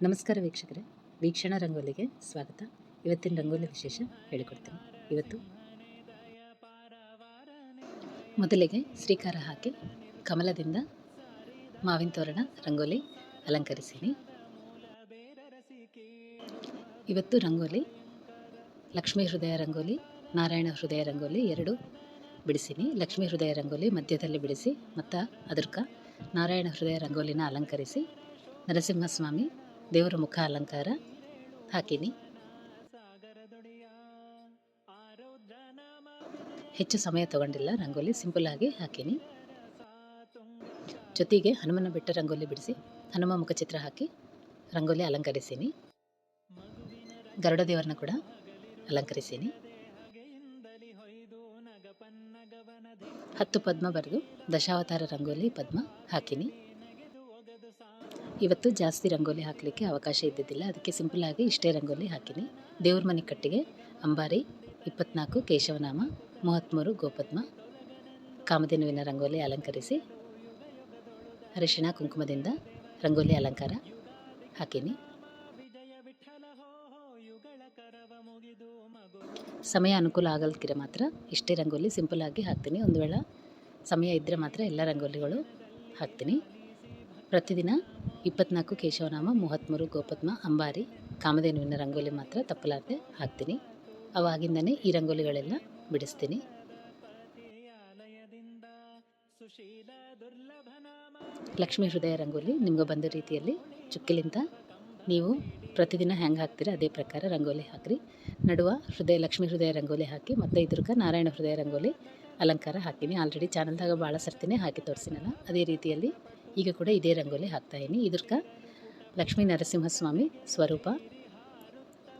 ನಮಸ್ಕಾರ ವೀಕ್ಷಕರೇ, ವೀಕ್ಷಣಾ ರಂಗೋಲಿಗೆ ಸ್ವಾಗತ. ಇವತ್ತಿನ ರಂಗೋಲಿ ವಿಶೇಷ ಹೇಳಿಕೊಡ್ತೀನಿ. ಇವತ್ತು ಮೊದಲಿಗೆ ಶ್ರೀಕಾರ ಹಾಕಿ ಕಮಲದಿಂದ ಮಾವಿನ ತೋರಣ ರಂಗೋಲಿ ಅಲಂಕರಿಸೀನಿ. ಇವತ್ತು ರಂಗೋಲಿ ಲಕ್ಷ್ಮೀ ಹೃದಯ ರಂಗೋಲಿ, ನಾರಾಯಣ ಹೃದಯ ರಂಗೋಲಿ ಎರಡು ಬಿಡಿಸೀನಿ. ಲಕ್ಷ್ಮೀ ಹೃದಯ ರಂಗೋಲಿ ಮಧ್ಯದಲ್ಲಿ ಬಿಡಿಸಿ ಮತ್ತು ಅದಕ್ಕೆ ನಾರಾಯಣ ಹೃದಯ ರಂಗೋಲಿನ ಅಲಂಕರಿಸಿ ನರಸಿಂಹಸ್ವಾಮಿ ದೇವರ ಮುಖ ಅಲಂಕಾರ ಹಾಕೀನಿ. ಹೆಚ್ಚು ಸಮಯ ತಗೊಂಡಿಲ್ಲ, ರಂಗೋಲಿ ಸಿಂಪಲ್ ಆಗಿ ಹಾಕೀನಿ. ಜೊತೆಗೆ ಹನುಮನ ಬೆಟ್ಟ ರಂಗೋಲಿ ಬಿಡಿಸಿ ಹನುಮ ಮುಖಚಿತ್ರ ಹಾಕಿ ರಂಗೋಲಿ ಅಲಂಕರಿಸೀನಿ. ಗರುಡ ದೇವರನ್ನ ಕೂಡ ಅಲಂಕರಿಸೀನಿ. 10 ಪದ್ಮ ಬರೆದು ದಶಾವತಾರ ರಂಗೋಲಿ ಪದ್ಮ ಹಾಕೀನಿ. ಇವತ್ತು ಜಾಸ್ತಿ ರಂಗೋಲಿ ಹಾಕಲಿಕ್ಕೆ ಅವಕಾಶ ಇದ್ದಿದ್ದಿಲ್ಲ, ಅದಕ್ಕೆ ಸಿಂಪಲ್ಲಾಗಿ ಇಷ್ಟೇ ರಂಗೋಲಿ ಹಾಕೀನಿ. ದೇವ್ರ ಮನೆ ಕಟ್ಟಿಗೆ ಅಂಬಾರಿ 24 ಕೇಶವನಾಮ 33 ಗೋಪದ್ಮ ಕಾಮಧೇನುವಿನ ರಂಗೋಲಿ ಅಲಂಕರಿಸಿ ಅರಿಶಿಣ ಕುಂಕುಮದಿಂದ ರಂಗೋಲಿ ಅಲಂಕಾರ ಹಾಕೀನಿ. ಸಮಯ ಅನುಕೂಲ ಆಗಲ್ಕಿರ ಮಾತ್ರ ಇಷ್ಟೇ ರಂಗೋಲಿ ಸಿಂಪಲ್ಲಾಗಿ ಹಾಕ್ತೀನಿ. ಒಂದು ವೇಳೆ ಸಮಯ ಇದ್ದರೆ ಮಾತ್ರ ಎಲ್ಲ ರಂಗೋಲಿಗಳು ಹಾಕ್ತೀನಿ. ಪ್ರತಿದಿನ 24 ಕೇಶವನಾಮ 33 ಗೋಪದ್ಮ ಅಂಬಾರಿ ಕಾಮಧೇನುವಿನ ರಂಗೋಲಿ ಮಾತ್ರ ತಪ್ಪಲಾರದೆ ಹಾಕ್ತೀನಿ. ಅವಾಗಿಂದನೇ ಈ ರಂಗೋಲಿಗಳೆಲ್ಲ ಬಿಡಿಸ್ತೀನಿ. ಲಕ್ಷ್ಮೀ ಹೃದಯ ರಂಗೋಲಿ ನಿಮ್ಗೆ ಬಂದ ರೀತಿಯಲ್ಲಿ ಚುಕ್ಕಿಲಿಂದ ನೀವು ಪ್ರತಿದಿನ ಹ್ಯಾಂಗೆ ಹಾಕ್ತೀರ ಅದೇ ಪ್ರಕಾರ ರಂಗೋಲಿ ಹಾಕಿರಿ. ನಡುವ ಲಕ್ಷ್ಮೀ ಹೃದಯ ರಂಗೋಲಿ ಹಾಕಿ ಮತ್ತು ಇದ್ರಕ್ಕೆ ನಾರಾಯಣ ಹೃದಯ ರಂಗೋಲಿ ಅಲಂಕಾರ ಹಾಕೀನಿ. ಆಲ್ರೆಡಿ ಚಾನಲ್ದಾಗ ಭಾಳ ಸರ್ತಿನೇ ಹಾಕಿ ತೋರಿಸಿನಲ್ಲ, ಅದೇ ರೀತಿಯಲ್ಲಿ ಈಗ ಕೂಡ ಇದೇ ರಂಗೋಲಿ ಹಾಕ್ತಾಯಿನಿ. ಇದಕ್ಕೆ ಲಕ್ಷ್ಮೀ ನರಸಿಂಹಸ್ವಾಮಿ ಸ್ವರೂಪ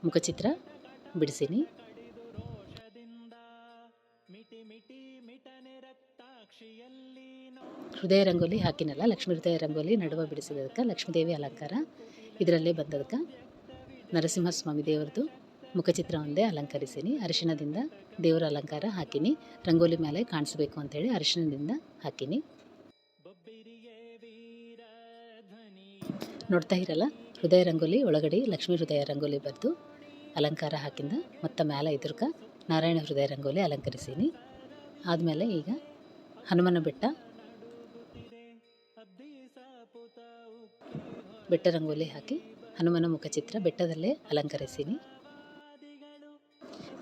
ಮುಖಚಿತ್ರ ಬಿಡಿಸೀನಿ. ಹೃದಯ ರಂಗೋಲಿ ಹಾಕಿನಲ್ಲ, ಲಕ್ಷ್ಮೀ ಹೃದಯ ರಂಗೋಲಿ ನಡುವ ಬಿಡಿಸಿದಕ್ಕೆ ಲಕ್ಷ್ಮೀದೇವಿ ಅಲಂಕಾರ ಇದರಲ್ಲೇ ಬಂದದಕ್ಕೆ ನರಸಿಂಹಸ್ವಾಮಿ ದೇವರದು ಮುಖಚಿತ್ರ ಒಂದೇ ಅಲಂಕರಿಸೀನಿ. ಅರಿಶಿಣದಿಂದ ದೇವರ ಅಲಂಕಾರ ಹಾಕೀನಿ. ರಂಗೋಲಿ ಮೇಲೆ ಕಾಣಿಸ್ಬೇಕು ಅಂಥೇಳಿ ಅರಿಶಿಣದಿಂದ ಹಾಕೀನಿ. ನೋಡ್ತಾ ಇರಲ್ಲ, ಹೃದಯ ರಂಗೋಲಿ ಒಳಗಡೆ ಲಕ್ಷ್ಮೀ ಹೃದಯ ರಂಗೋಲಿ ಬರೆದು ಅಲಂಕಾರ ಹಾಕಿಂದ ಮತ್ತು ಮೇಲೆ ಇದ್ರಕ ನಾರಾಯಣ ಹೃದಯ ರಂಗೋಲಿ ಅಲಂಕರಿಸೀನಿ. ಆದಮೇಲೆ ಈಗ ಹನುಮನ ಬೆಟ್ಟ ರಂಗೋಲಿ ಹಾಕಿ ಹನುಮನ ಮುಖಚಿತ್ರ ಬೆಟ್ಟದಲ್ಲೇ ಅಲಂಕರಿಸೀನಿ.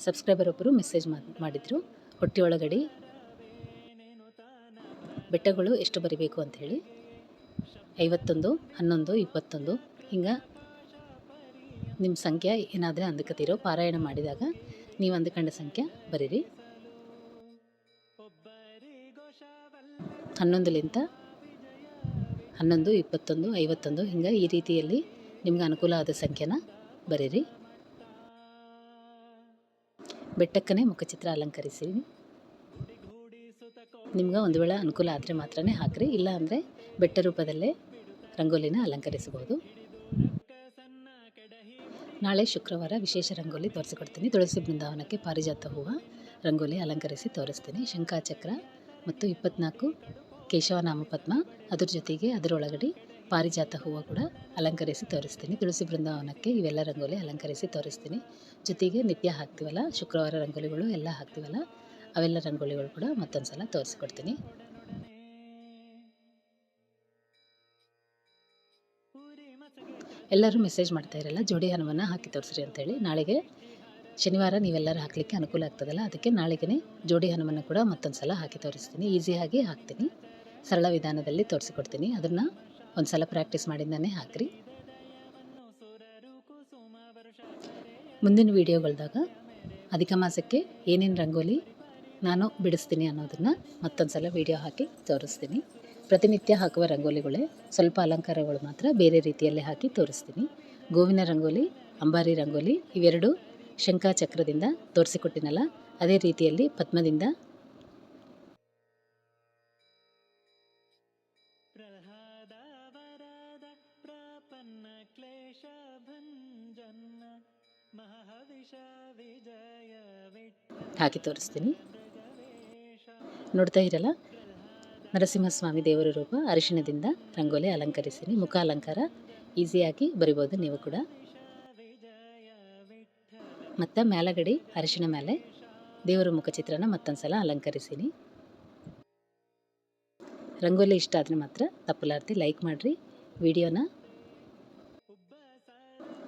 ಸಬ್ಸ್ಕ್ರೈಬರ್ ಒಬ್ಬರು ಮೆಸೇಜ್ ಮಾಡಿದರು, ಹೊಟ್ಟೆಯೊಳಗಡೆ ಬೆಟ್ಟಗಳು ಎಷ್ಟು ಬರಿಬೇಕು ಅಂಥೇಳಿ. 51, 11, 21 ಹಿಂಗೆ ನಿಮ್ಮ ಸಂಖ್ಯೆ ಏನಾದರೆ ಅಂದ್ಕತ್ತೀರೋ ಪಾರಾಯಣ ಮಾಡಿದಾಗ ನೀವು ಅಂದ್ಕೊಂಡ ಸಂಖ್ಯೆ ಬರೀರಿ. 11ಲಿಂದ 11, 21, 51 ಹಿಂಗೆ ಈ ರೀತಿಯಲ್ಲಿ ನಿಮ್ಗೆ ಅನುಕೂಲ ಆದ ಸಂಖ್ಯೆನ ಬರೀರಿ. ಬೆಟ್ಟಕ್ಕನೇ ಮುಖಚಿತ್ರ ಅಲಂಕರಿಸಿ. ನಿಮ್ಗೆ ಒಂದು ವೇಳೆ ಅನುಕೂಲ ಆದರೆ ಮಾತ್ರ ಹಾಕಿರಿ, ಇಲ್ಲ ಅಂದರೆ ಬೆಟ್ಟ ರೂಪದಲ್ಲೇ ರಂಗೋಲಿನ ಅಲಂಕರಿಸಬಹುದು. ನಾಳೆ ಶುಕ್ರವಾರ ವಿಶೇಷ ರಂಗೋಲಿ ತೋರಿಸಿಕೊಡ್ತೀನಿ. ತುಳಸಿ ಬೃಂದಾವನಕ್ಕೆ ಪಾರಿಜಾತ ಹೂವು ರಂಗೋಲಿ ಅಲಂಕರಿಸಿ ತೋರಿಸ್ತೀನಿ. ಶಂಖಚಕ್ರ ಮತ್ತು 24 ಕೇಶವನಾಮ ಪದ್ಮ, ಅದ್ರ ಜೊತೆಗೆ ಅದರೊಳಗಡೆ ಪಾರಿಜಾತ ಹೂವು ಕೂಡ ಅಲಂಕರಿಸಿ ತೋರಿಸ್ತೀನಿ. ತುಳಸಿ ಬೃಂದಾವನಕ್ಕೆ ಇವೆಲ್ಲ ರಂಗೋಲಿ ಅಲಂಕರಿಸಿ ತೋರಿಸ್ತೀನಿ. ಜೊತೆಗೆ ನಿತ್ಯ ಹಾಕ್ತೀವಲ್ಲ, ಶುಕ್ರವಾರ ರಂಗೋಲಿಗಳು ಎಲ್ಲ ಹಾಕ್ತೀವಲ್ಲ, ಅವೆಲ್ಲ ರಂಗೋಲಿಗಳು ಕೂಡ ಮತ್ತೊಂದು ಸಲ ತೋರಿಸ್ಕೊಡ್ತೀನಿ. ಎಲ್ಲರೂ ಮೆಸೇಜ್ ಮಾಡ್ತಾ ಇರಲ್ಲ, ಜೋಡಿ ಹನುಮನ ಹಾಕಿ ತೋರಿಸ್ರಿ ಅಂತೇಳಿ. ನಾಳೆಗೆ ಶನಿವಾರ ನೀವೆಲ್ಲರೂ ಹಾಕಲಿಕ್ಕೆ ಅನುಕೂಲ ಆಗ್ತದಲ್ಲ, ಅದಕ್ಕೆ ನಾಳೆಗೆ ಜೋಡಿ ಹನುಮನ ಕೂಡ ಮತ್ತೊಂದು ಸಲ ಹಾಕಿ ತೋರಿಸ್ತೀನಿ. ಈಸಿಯಾಗಿ ಹಾಕ್ತೀನಿ, ಸರಳ ವಿಧಾನದಲ್ಲಿ ತೋರಿಸಿಕೊಡ್ತೀನಿ. ಅದನ್ನು ಒಂದು ಸಲ ಪ್ರಾಕ್ಟೀಸ್ ಮಾಡಿಂದನೇ ಹಾಕಿರಿ. ಮುಂದಿನ ವೀಡಿಯೋಗಳ್ದಾಗ ಅಧಿಕ ಮಾಸಕ್ಕೆ ಏನೇನು ರಂಗೋಲಿ ನಾನು ಬಿಡಿಸ್ತೀನಿ ಅನ್ನೋದನ್ನು ಮತ್ತೊಂದು ಸಲ ವೀಡಿಯೋ ಹಾಕಿ ತೋರಿಸ್ತೀನಿ. ಪ್ರತಿನಿತ್ಯ ಹಾಕುವ ರಂಗೋಲಿಗಳೇ, ಸ್ವಲ್ಪ ಅಲಂಕಾರಗಳು ಮಾತ್ರ ಬೇರೆ ರೀತಿಯಲ್ಲಿ ಹಾಕಿ ತೋರಿಸ್ತೀನಿ. ಗೋವಿನ ರಂಗೋಲಿ, ಅಂಬಾರಿ ರಂಗೋಲಿ ಇವೆರಡು ಶಂಖಚಕ್ರದಿಂದ ತೋರಿಸಿಕೊಟ್ಟಿನಲ್ಲ, ಅದೇ ರೀತಿಯಲ್ಲಿ ಪದ್ಮದಿಂದ ಹಾಕಿ ತೋರಿಸ್ತೀನಿ. ನೋಡ್ತಾ ಇರಲ್ಲ, ನರಸಿಂಹಸ್ವಾಮಿ ದೇವರ ರೂಪ ಅರಿಶಿಣದಿಂದ ರಂಗೋಲಿ ಅಲಂಕರಿಸೀನಿ. ಮುಖ ಅಲಂಕಾರ ಈಸಿಯಾಗಿ ಬರಿಬೋದು ನೀವು ಕೂಡ. ಮತ್ತು ಮೇಲಗಡೆ ಅರಿಶಿನ ಮೇಲೆ ದೇವರ ಮುಖಚಿತ್ರನ ಮತ್ತೊಂದು ಸಲ ಅಲಂಕರಿಸಿನಿ. ರಂಗೋಲಿ ಇಷ್ಟ ಆದರೆ ಮಾತ್ರ ತಪ್ಪಲಾರ್ದೆ ಲೈಕ್ ಮಾಡಿರಿ. ವಿಡಿಯೋನ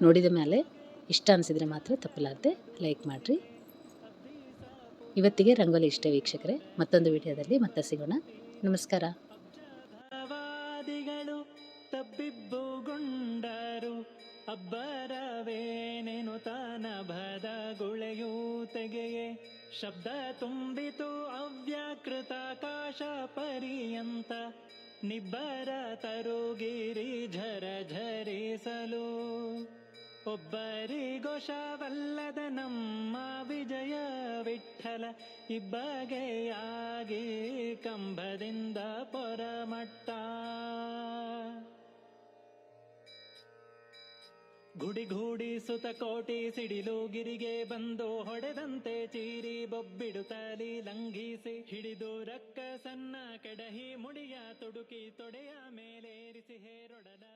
ನೋಡಿದ ಮೇಲೆ ಇಷ್ಟ ಅನಿಸಿದರೆ ಮಾತ್ರ ತಪ್ಪಲಾರ್ದೆ ಲೈಕ್ ಮಾಡಿರಿ. ಇವತ್ತಿಗೆ ರಂಗೋಲಿ ಇಷ್ಟ ವೀಕ್ಷಕರೇ. ಮತ್ತೊಂದು ವಿಡಿಯೋದಲ್ಲಿ ಮತ್ತೆ ಸಿಗೋಣ. ನಮಸ್ಕಾರ. ತಬ್ಬಿಬ್ಬುಗೊಂಡರು ಅಬ್ಬರವೇನೇನು ತಾನಭದ ಗುಳೆಯೂ ತೆಗೆಯೇ ಶಬ್ದ ತುಂಬಿತು ಅವ್ಯಾಕೃತ ಕಾಶ ಪರ್ಯಂತ ನಿಬ್ಬರ ತರುಗಿರಿ ಝರ ಝರಿಸಲು ಒಬ್ಬರಿಗೊಶವಲ್ಲದ ನಮ್ಮ ವಿಜಯ ವಿಠಲ ಇಬ್ಬಗೆಯಾಗಿ ಕಂಬದಿಂದ ಪೊರಮಟ್ಟ ಗುಡಿಗೂಡಿಸುತ್ತ ಕೋಟಿ ಸಿಡಿಲು ಗಿರಿಗೆ ಬಂದು ಹೊಡೆದಂತೆ ಚೀರಿ ಬೊಬ್ಬಿಡುತ್ತಲಿ ಲಂಘಿಸಿ ಹಿಡಿದು ರಕ್ಕಸನ್ನ ಕೆಡಹಿ ಮುಡಿಯ ತುಡುಕಿ ತೊಡೆಯ ಮೇಲೇರಿಸಿ ಹೇರೊಡಲ